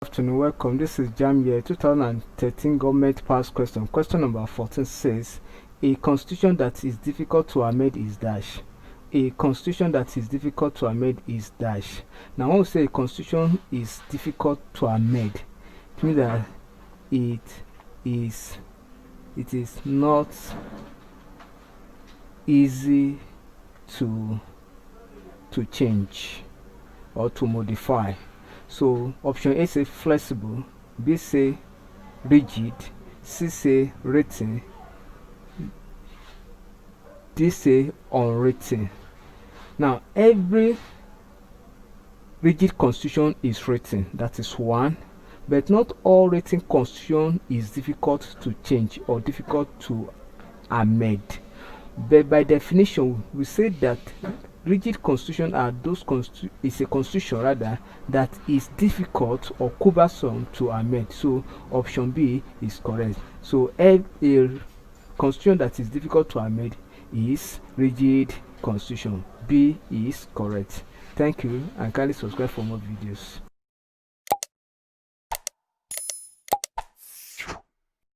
afternoon, welcome. This is Jamb here. 2013 government pass question. Question number 14 says, a constitution that is difficult to amend is dash. A constitution that is difficult to amend is dash. Now, when we say a constitution is difficult to amend, it means that it is not easy to change or to modify. So option A say flexible, B say rigid, C say written, D say unwritten. Now every rigid constitution is written, that is one, but not all written constitution is difficult to change or difficult to amend. But by definition, we say that rigid constitution are those is a constitution rather that is difficult or cumbersome to amend. So option B is correct. So a constitution that is difficult to amend is rigid constitution. B is correct. Thank you, and kindly subscribe for more videos.